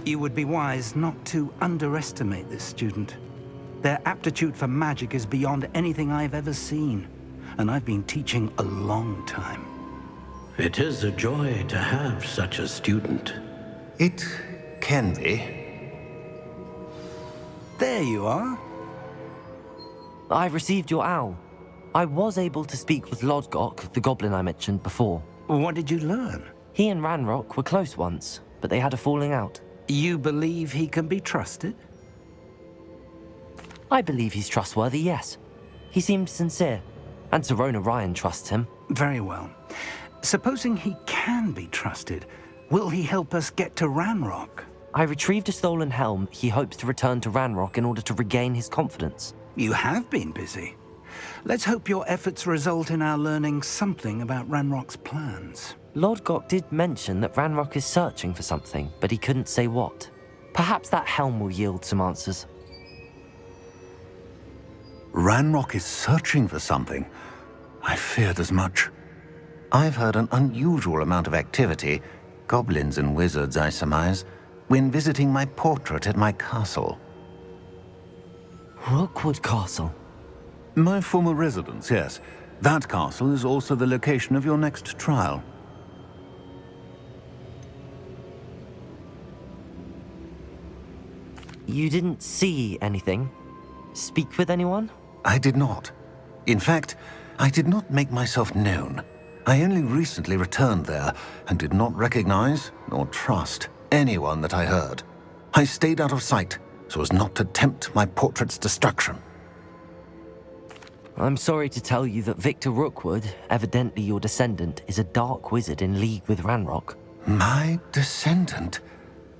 You would be wise not to underestimate this student. Their aptitude for magic is beyond anything I've ever seen, and I've been teaching a long time. It is a joy to have such a student. It can be. There you are. I received your owl. I was able to speak with Lodgok, the goblin I mentioned before. What did you learn? He and Ranrock were close once, but they had a falling out. You believe he can be trusted? I believe he's trustworthy, yes. He seemed sincere, and Serona Ryan trusts him. Very well. Supposing he can be trusted, will he help us get to Ranrock? I retrieved a stolen helm he hopes to return to Ranrock in order to regain his confidence. You have been busy. Let's hope your efforts result in our learning something about Ranrock's plans. Lodgok did mention that Ranrock is searching for something, but he couldn't say what. Perhaps that helm will yield some answers. Ranrock is searching for something. I feared as much. I've heard an unusual amount of activity, goblins and wizards, I surmise, when visiting my portrait at my castle. Rookwood Castle? My former residence, yes. That castle is also the location of your next trial. You didn't see anything? Speak with anyone? I did not. In fact, I did not make myself known. I only recently returned there and did not recognize nor trust anyone that I heard. I stayed out of sight so as not to tempt my portrait's destruction. I'm sorry to tell you that Victor Rookwood, evidently your descendant, is a dark wizard in league with Ranrock. My descendant?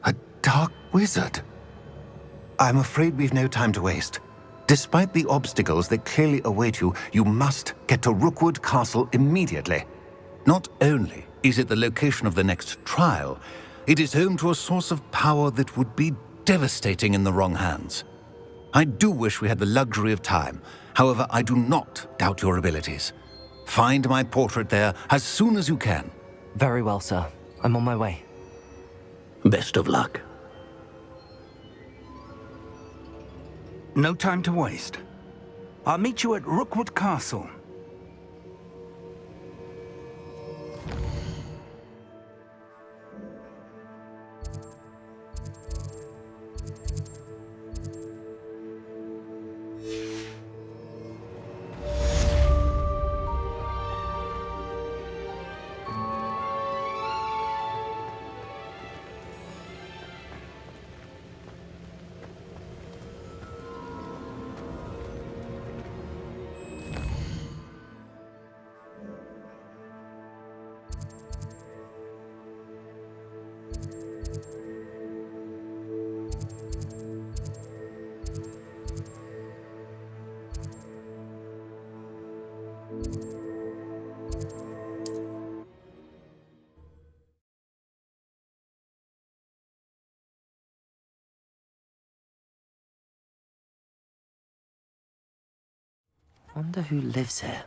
A dark wizard? I'm afraid we've no time to waste. Despite the obstacles that clearly await you, you must get to Rookwood Castle immediately. Not only is it the location of the next trial, it is home to a source of power that would be devastating in the wrong hands. I do wish we had the luxury of time. However, I do not doubt your abilities. Find my portrait there as soon as you can. Very well, sir. I'm on my way. Best of luck. No time to waste. I'll meet you at Rookwood Castle. Wonder who lives here.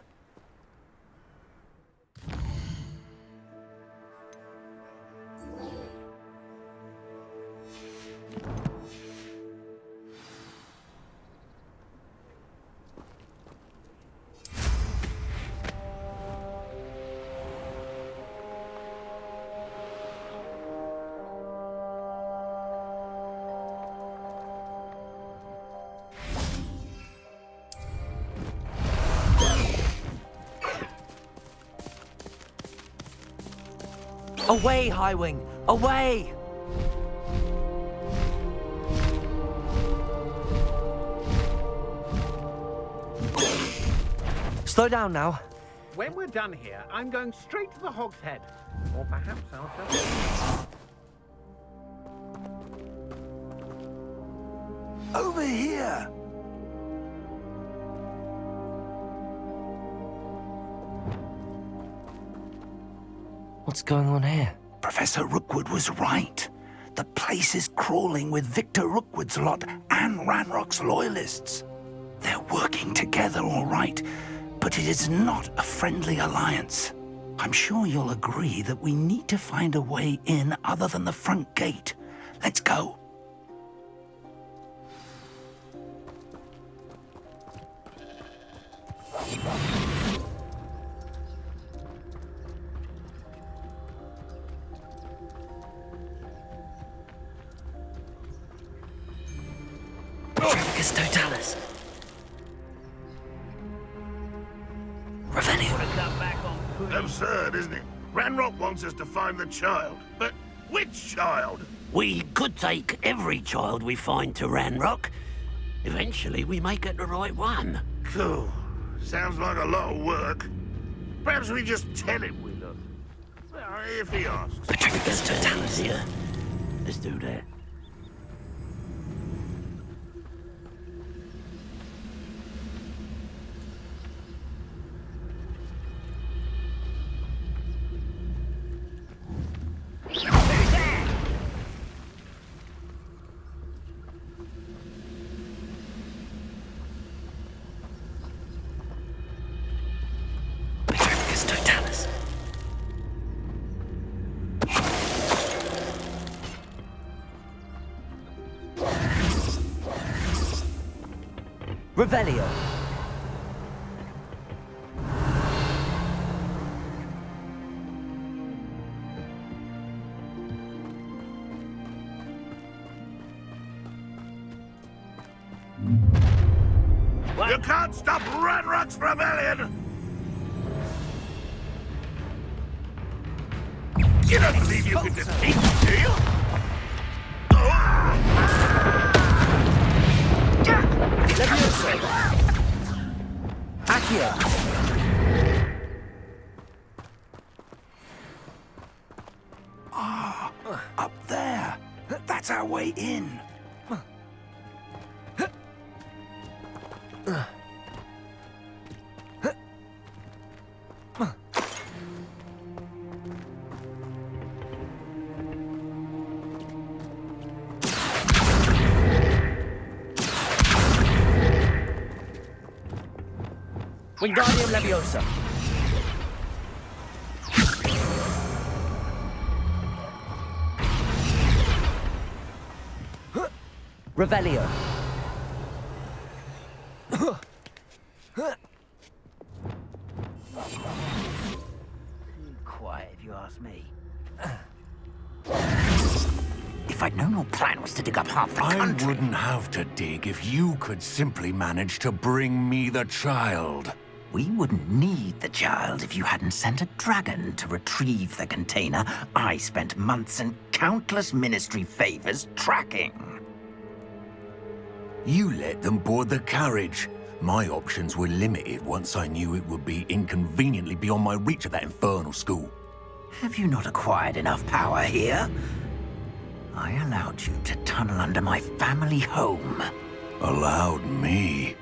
Away, Highwing! Away! Slow down now. When we're done here, I'm going straight to the Hog's Head. Or perhaps I'll just... Over here! What's going on here? Professor Rookwood was right. The place is crawling with Victor Rookwood's lot and Ranrock's loyalists. They're working together, all right, but it is not a friendly alliance. I'm sure you'll agree that we need to find a way in other than the front gate. Let's go. Trafficus Totalis. Revelio. Absurd, isn't it? Ranrock wants us to find the child. But which child? We could take every child we find to Ranrock. Eventually, we may get the right one. Cool. Sounds like a lot of work. Perhaps we just tell him we look. If he asks. Trafficus Totalis here. Let's do that. Totalis. Revelio. You can't stop Ranrock's rebellion! You don't believe you can defeat him, do you? Accio. Up there. That's our way in. Wingardium Leviosa. Revelio. Quiet, if you ask me. If I'd known your plan was to dig up half the country... I wouldn't have to dig if you could simply manage to bring me the child. We wouldn't need the child if you hadn't sent a dragon to retrieve the container I spent months and countless ministry favors tracking. You let them board the carriage. My options were limited once I knew it would be inconveniently beyond my reach at that infernal school. Have you not acquired enough power here? I allowed you to tunnel under my family home. Allowed me?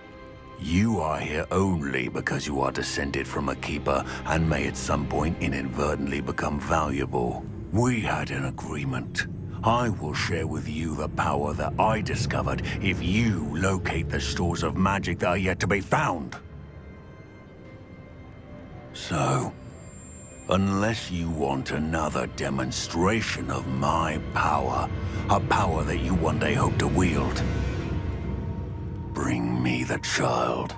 You are here only because you are descended from a keeper and may at some point inadvertently become valuable. We had an agreement. I will share with you the power that I discovered if you locate the stores of magic that are yet to be found. So, unless you want another demonstration of my power, a power that you one day hope to wield, bring me the child.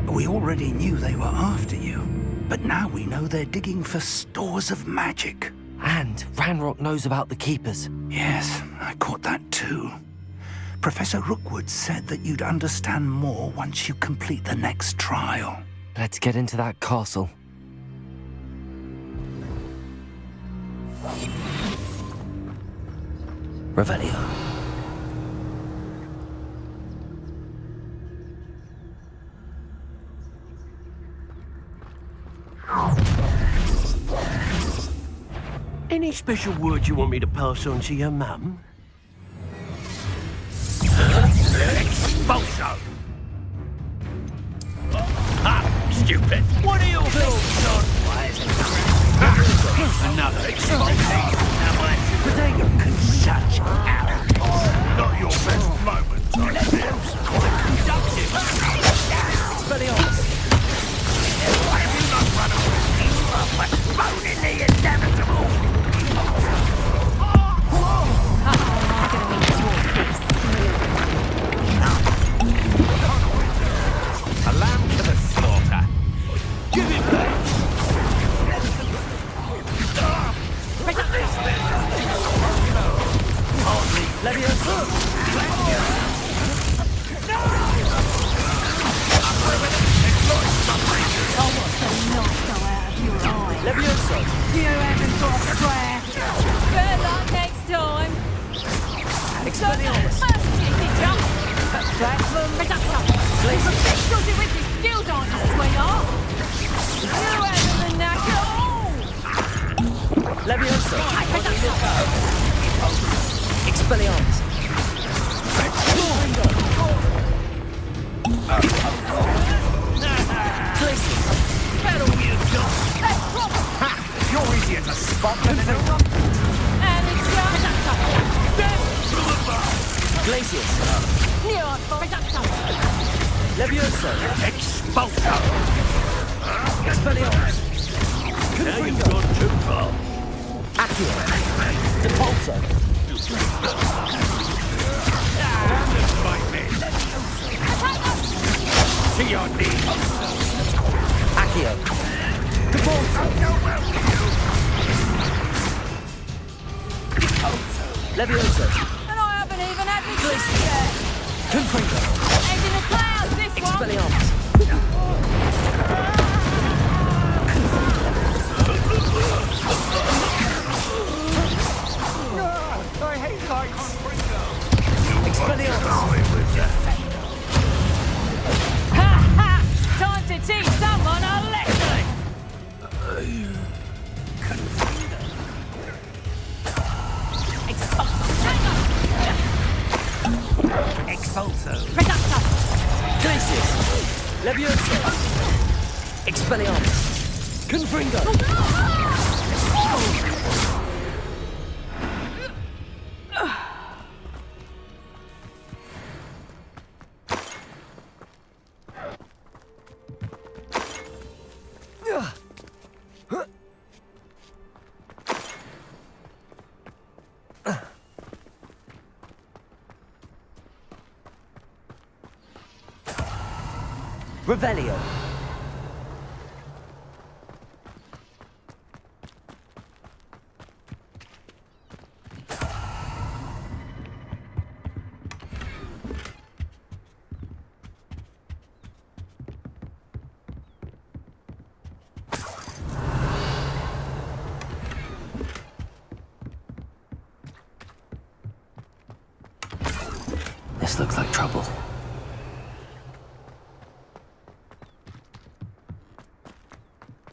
We already knew they were after you, but now we know they're digging for stores of magic. And Ranrock knows about the Keepers. Yes, I caught that too. Professor Rookwood said that you'd understand more once you complete the next trial. Let's get into that castle. Revelio. Any special words you want me to pass on to your mum? Expulso! stupid. What are your thoughts on? Another explosion. Such arrogance. Not your best moment, I feel. Quite productive. Expelliarmus! Why have you not run away? You are postponing the inevitable. A lamb to the slaughter. Give it back. Leviosa! Leviosa! You haven't got a square. Good luck next time. Expelliarmus! Because with your skills aren't you, sweetheart? You haven't the knack at all. Leviosa! Expelliarmus! Glacius! Battle you got. You're easier to spot than an And it's Glacius! Leviosa! Expulso. Expelliarmus! Now you've gone too far. Accio! Depulso! To your knees. Accio! Depulso! Leviosa! And I haven't even had my kiss yet. Confringo! And in the clouds, this one. Expelliarmus! I hate lights. Expelliarmus! Ha ha! Time to teach someone a lesson. Expulso. Glacius! Leviosa! Expelliarmus! Confringo! Revelio! This looks like trouble.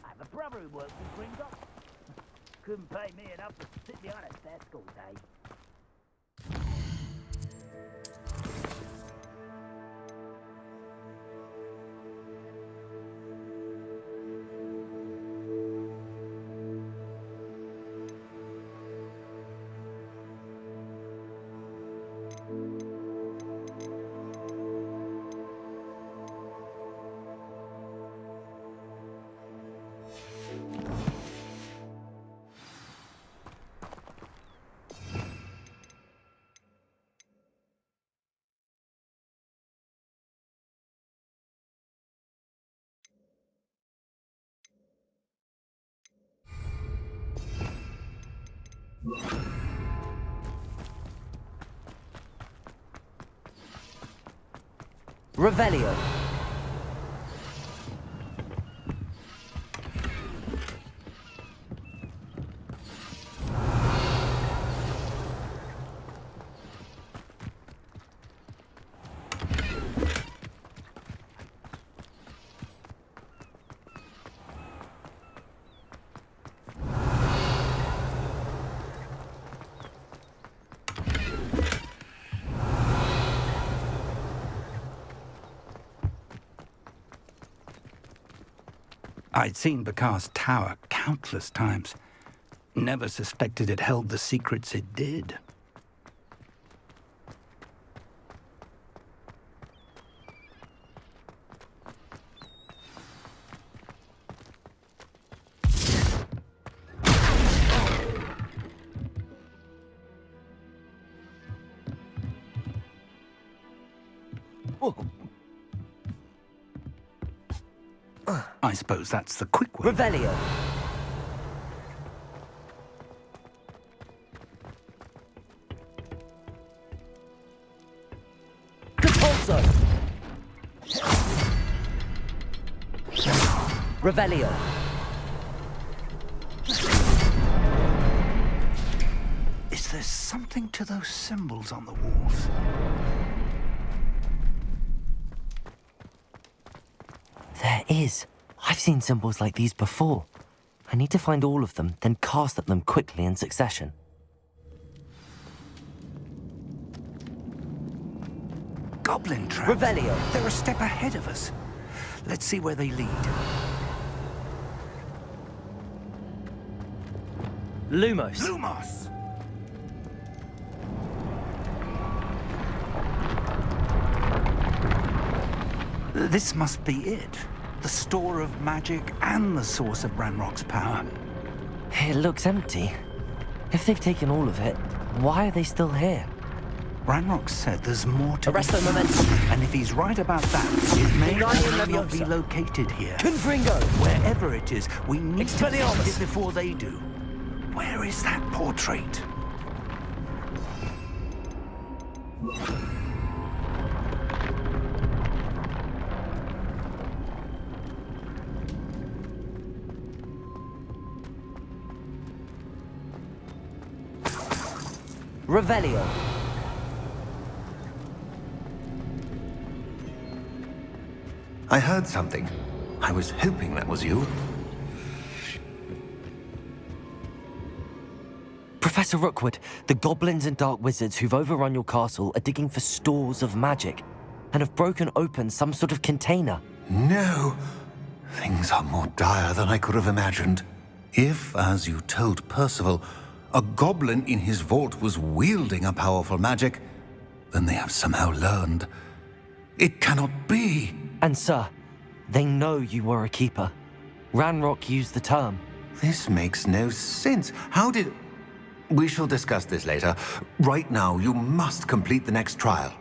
I have a brother who works in Gringotts. Couldn't pay me enough to sit behind a desk all day. Revelio! I'd seen Bakar's tower countless times. Never suspected it held the secrets it did. I suppose that's the quick way. Revelio. Compulso. Revelio. Is there something to those symbols on the walls? There is. I've seen symbols like these before. I need to find all of them, then cast at them quickly in succession. Goblin traps. Revelio. They're a step ahead of us. Let's see where they lead. Lumos. Lumos! This must be it. The store of magic and the source of Ranrock's power. It looks empty. If they've taken all of it, why are they still here? Ranrock said there's more to Arresto be found. momentum. And if he's right about that, it may Wingardium not be Leviosa. located here. Confringo. Wherever it is, we need to find Expelliarmus. it before they do. Where is that portrait? Revelio. I heard something. I was hoping that was you. Professor Rookwood, the goblins and dark wizards who've overrun your castle are digging for stores of magic and have broken open some sort of container. No. Things are more dire than I could have imagined. If, as you told Percival, a goblin in his vault was wielding a powerful magic, then they have somehow learned. It cannot be. And sir, they know you were a keeper. Ranrock used the term. This makes no sense. How did... We shall discuss this later. Right now, you must complete the next trial.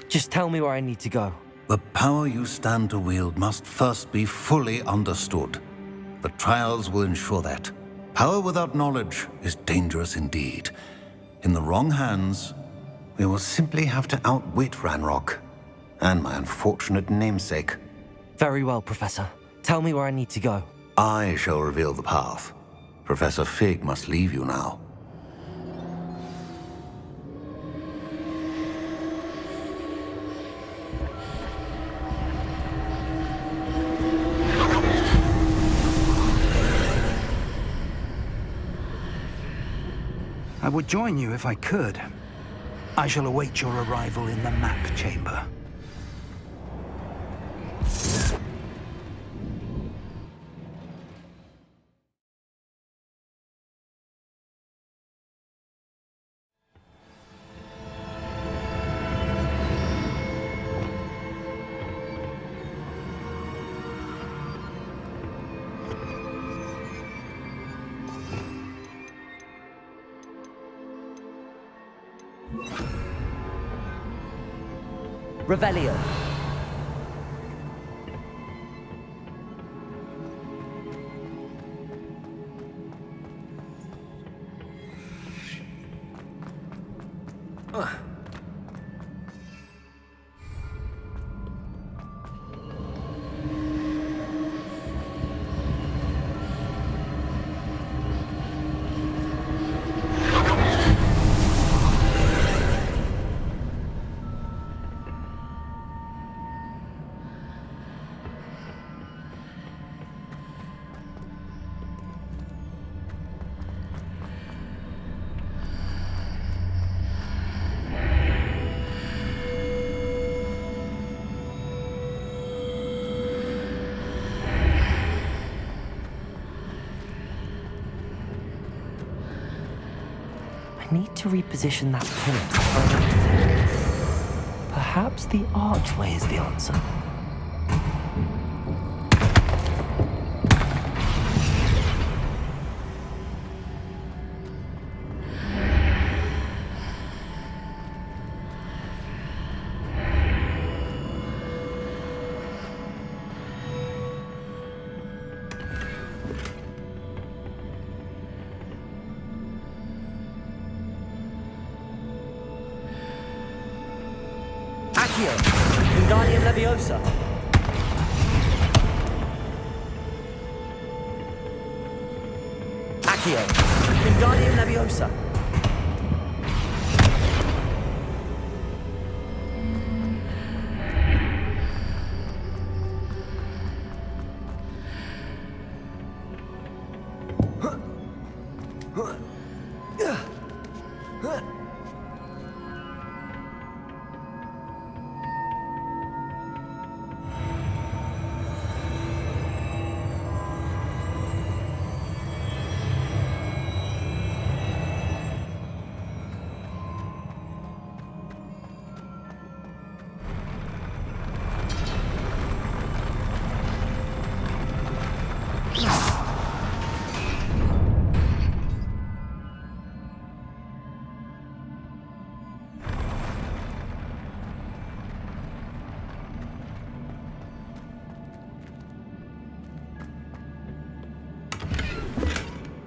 Just tell me where I need to go. The power you stand to wield must first be fully understood. The trials will ensure that. Power without knowledge is dangerous indeed. In the wrong hands, we will simply have to outwit Ranrock and my unfortunate namesake. Very well, Professor. Tell me where I need to go. I shall reveal the path. Professor Fig must leave you now. I would join you if I could. I shall await your arrival in the map chamber. Revelio. to reposition that pillar to find out. Perhaps the archway is the answer. Wingardium Leviosa. Accio. Wingardium Leviosa.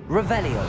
Revelio.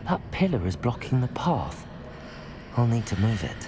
That pillar is blocking the path. I'll need to move it.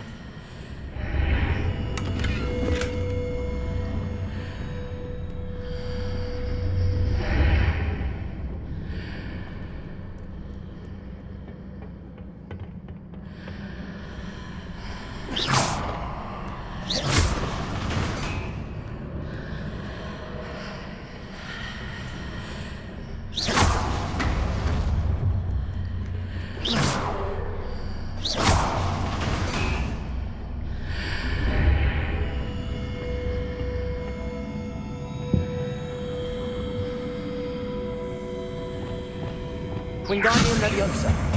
Wingardium Leviosa.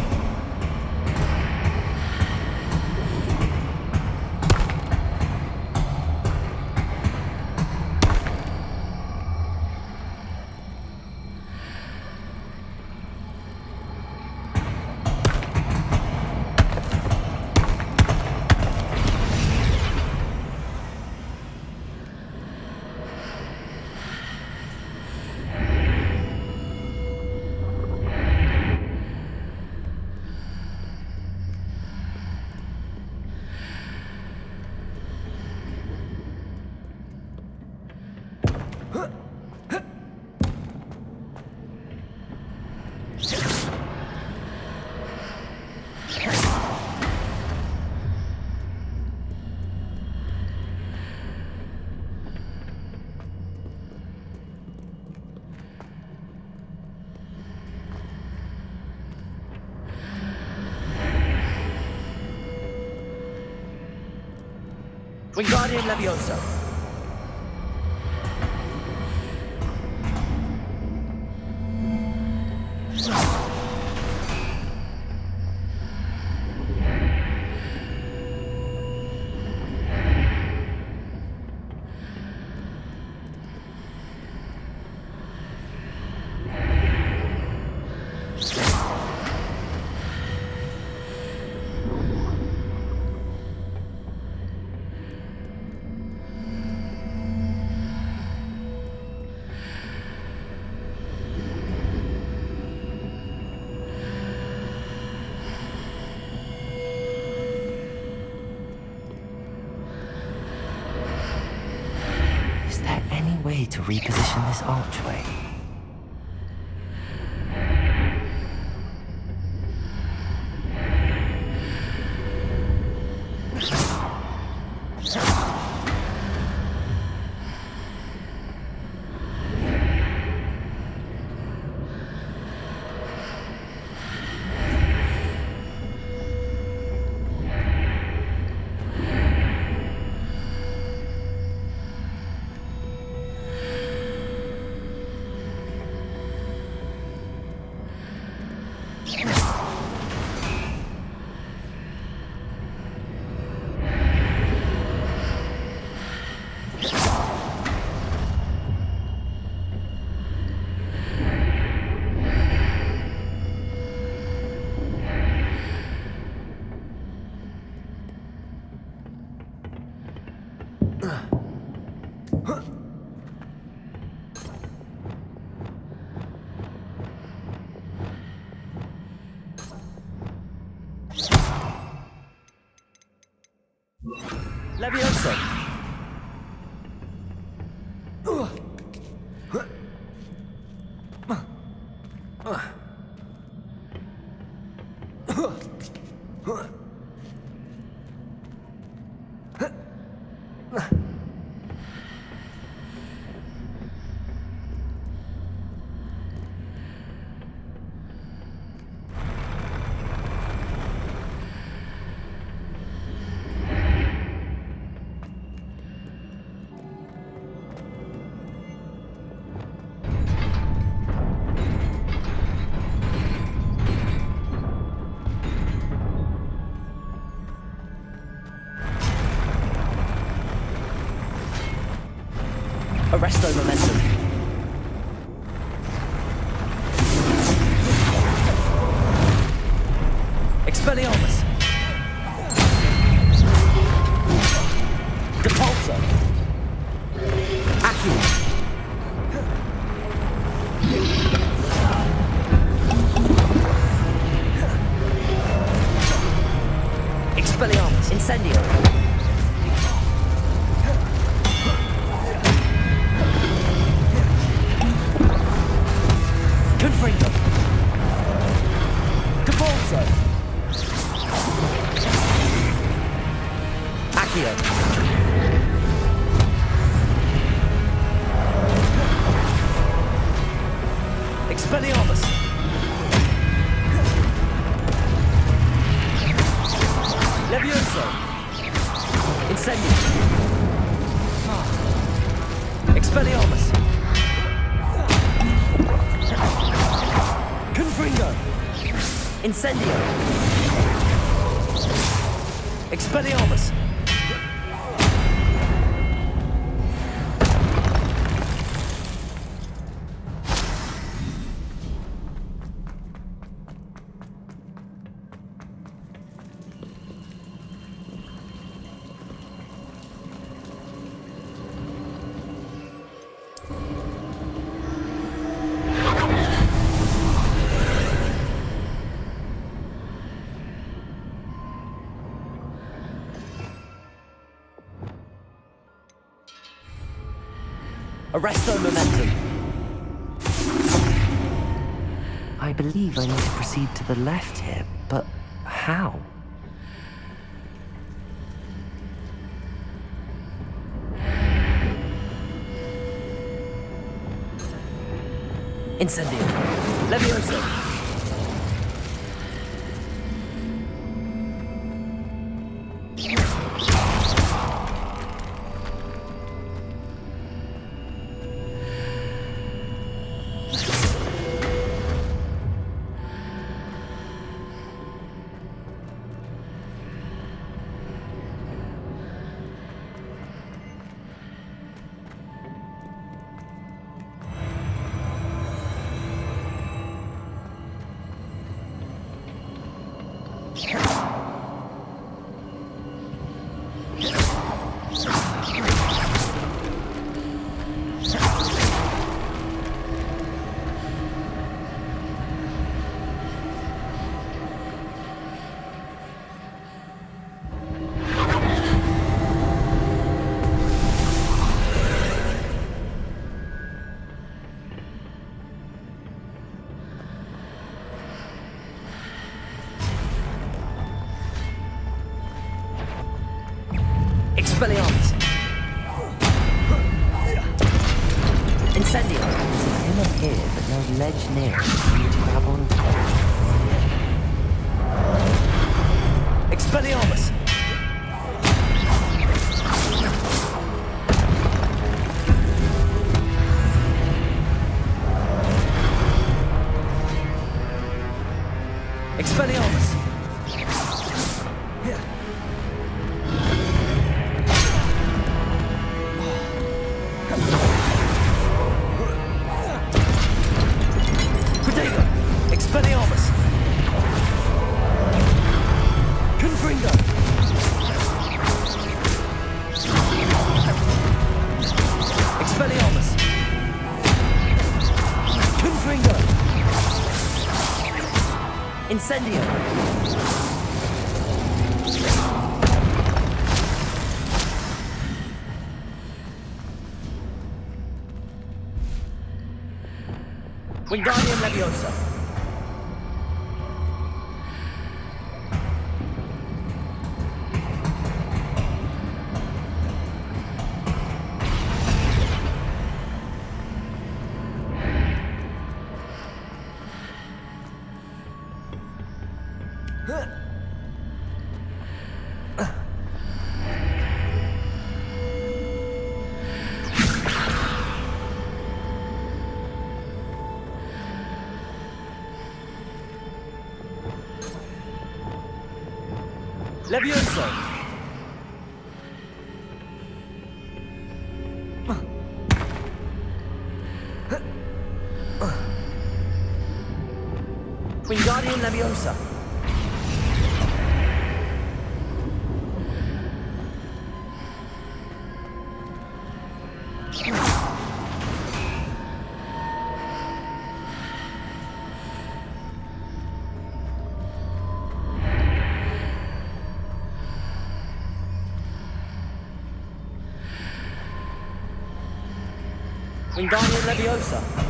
Wingardium Leviosa. way to reposition this archway? Leviosa! Arresto momentum. Expelliarmus. Depulso. Accio. Expelliarmus. Incendio. Confringo. Depulso. Accio. Expelliarmus. Levioso. Incendio. Expelliarmus. Confringo. Incendio. Expelliarmus. Arresto momentum. I believe I need to proceed to the left here, but how? Incendio. Levioso. Expelliarmus. Incendio. There's a pillar here, but no ledge near it for you to grab onto. Expelliarmus. Expelliarmus. Protego. Expelliarmus. Confringo. Expelliarmus. Confringo. Incendio. Wingardium Leviosa. Levioso. Wingardium Leviosa. Wingardium Leviosa.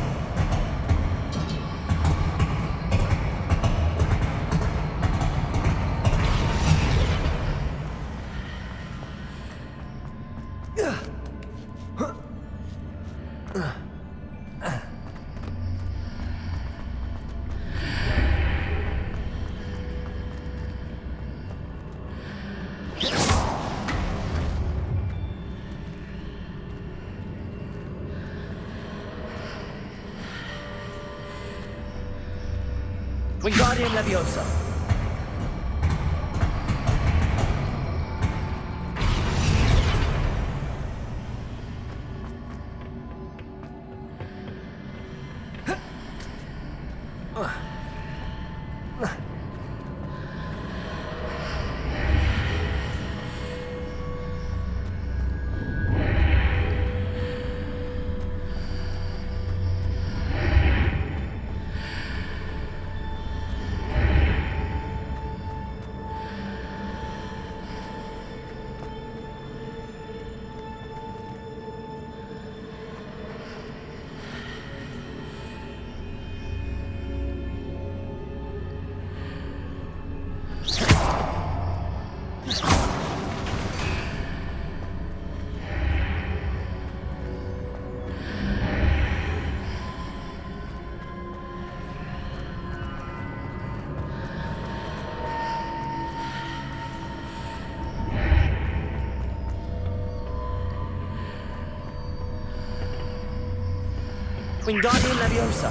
Wingardium Leviosa. Wingardium Leviosa.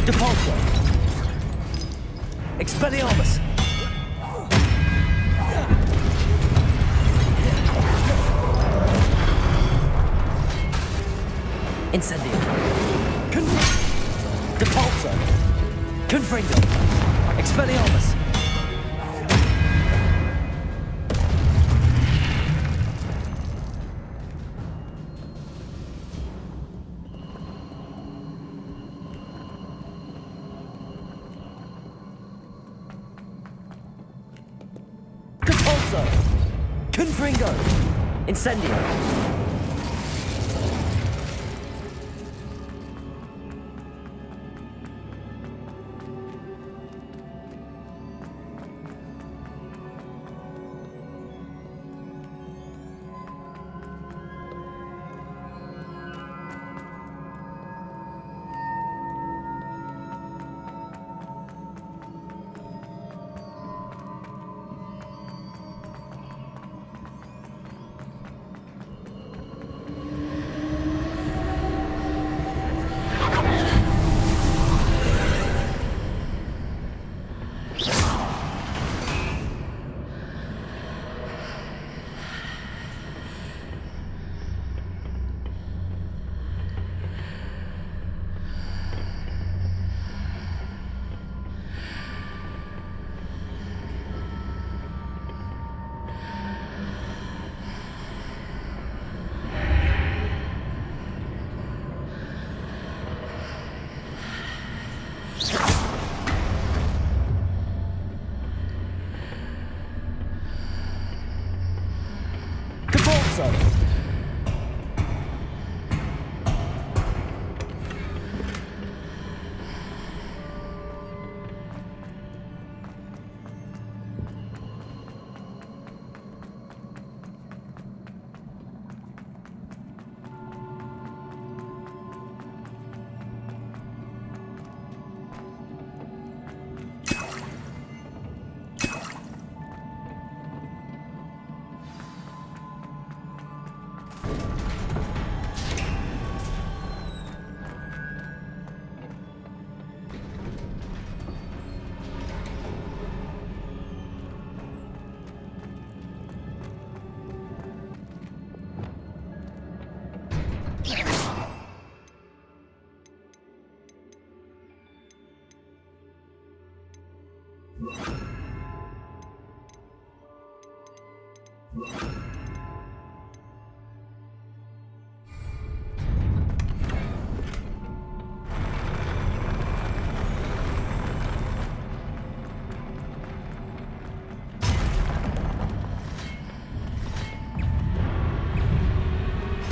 Depulso. Expelliarmus. Incendio. Depulso. Confringo. Expelliarmus. Depulso. Confringo. Incendio.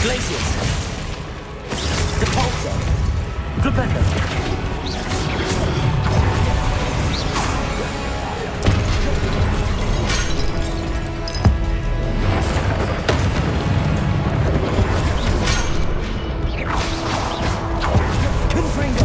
Glacius. Depulso. Flipendo. Confringo.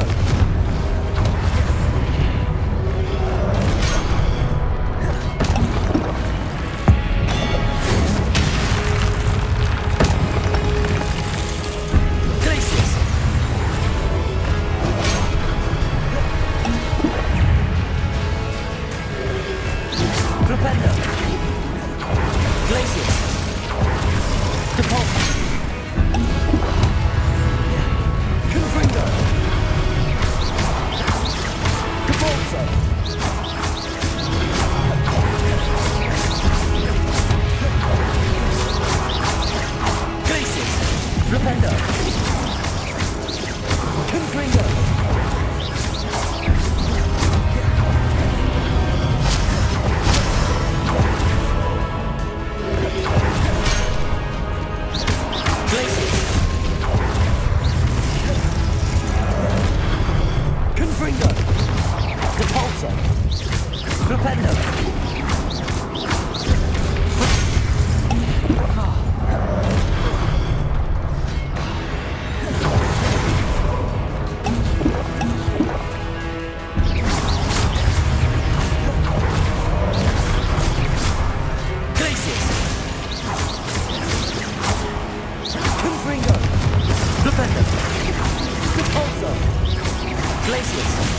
Glaciers.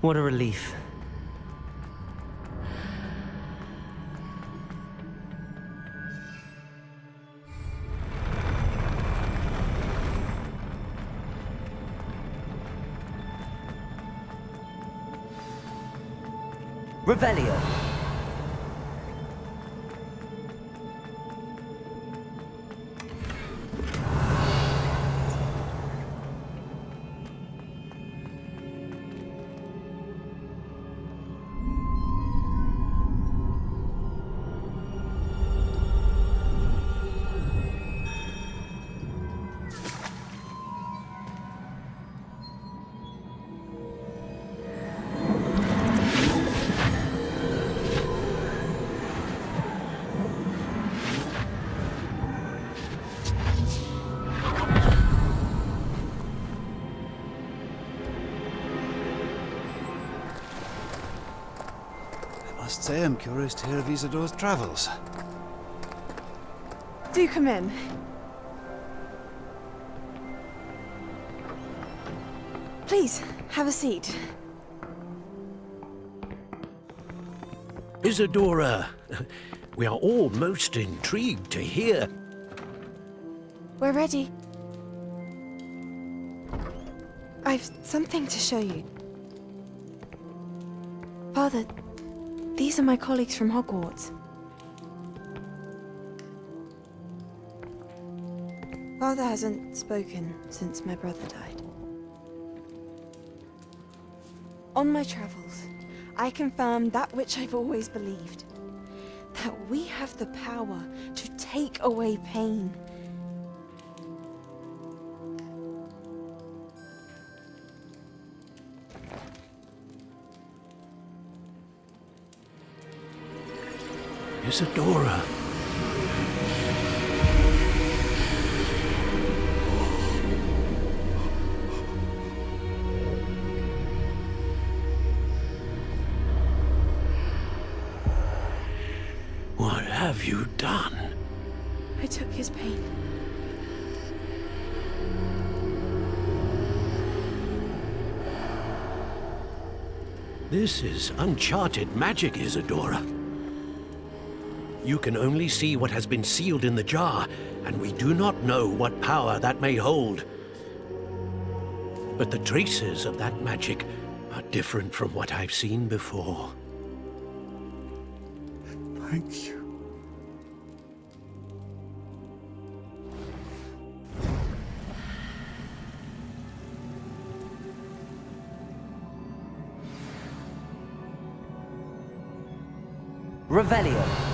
What a relief. Revelio. say I'm curious to hear of Isadora's travels. Do come in. Please, have a seat. Isadora, we are all most intrigued to hear. We're ready. I've something to show you. Father, these are my colleagues from Hogwarts. Father hasn't spoken since my brother died. On my travels, I confirmed that which I've always believed. That we have the power to take away pain. Isadora. What have you done? I took his pain. This is uncharted magic, Isadora. You can only see what has been sealed in the jar, and we do not know what power that may hold. But the traces of that magic are different from what I've seen before. Thank you. Revelio.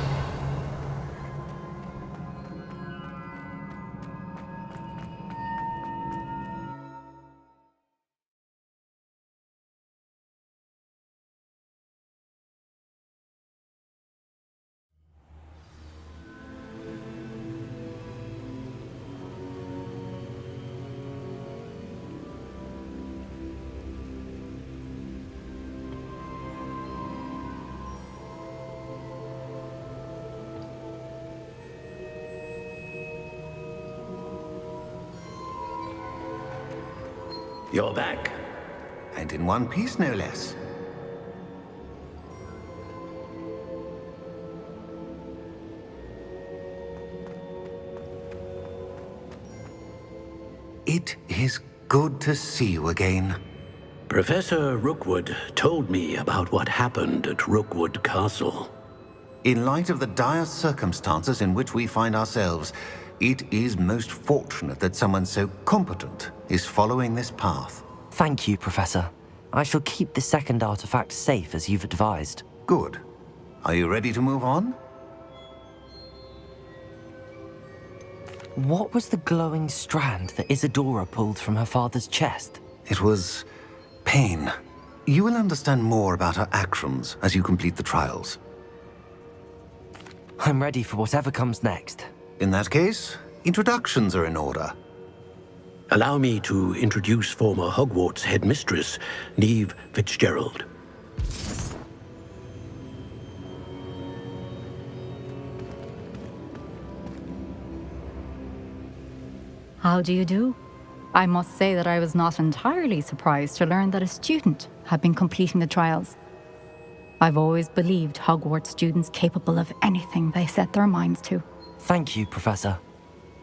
You're back. And in one piece, no less. It is good to see you again. Professor Rookwood told me about what happened at Rookwood Castle. In light of the dire circumstances in which we find ourselves, it is most fortunate that someone so competent is following this path. Thank you, Professor. I shall keep the second artifact safe as you've advised. Good. Are you ready to move on? What was the glowing strand that Isadora pulled from her father's chest? It was pain. You will understand more about her actions as you complete the trials. I'm ready for whatever comes next. In that case, introductions are in order. Allow me to introduce former Hogwarts headmistress, Neve Fitzgerald. How do you do? I must say that I was not entirely surprised to learn that a student had been completing the trials. I've always believed Hogwarts students capable of anything they set their minds to. Thank you, Professor.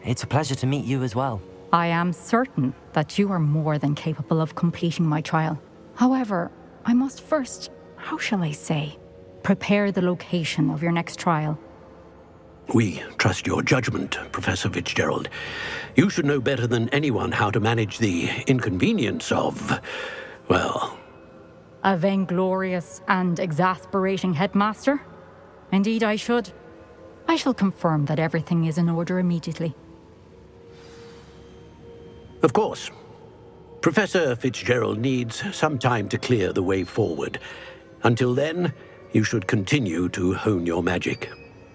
It's a pleasure to meet you as well. I am certain that you are more than capable of completing my trial. However, I must first, how shall I say, prepare the location of your next trial. We trust your judgment, Professor Fitzgerald. You should know better than anyone how to manage the inconvenience of, well... A vainglorious and exasperating headmaster? Indeed I should. I shall confirm that everything is in order immediately. Of course. Professor Fitzgerald needs some time to clear the way forward. Until then, you should continue to hone your magic.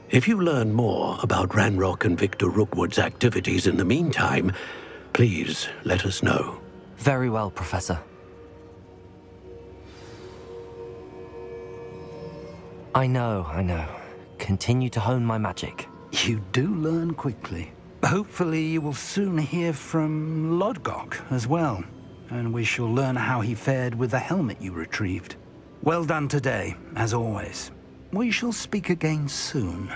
If you learn more about Ranrock and Victor Rookwood's activities in the meantime, please let us know. Very well, Professor. I know. Continue to hone my magic. You do learn quickly. Hopefully you will soon hear from Lodgok as well, and we shall learn how he fared with the helmet you retrieved. Well done today, as always. We shall speak again soon.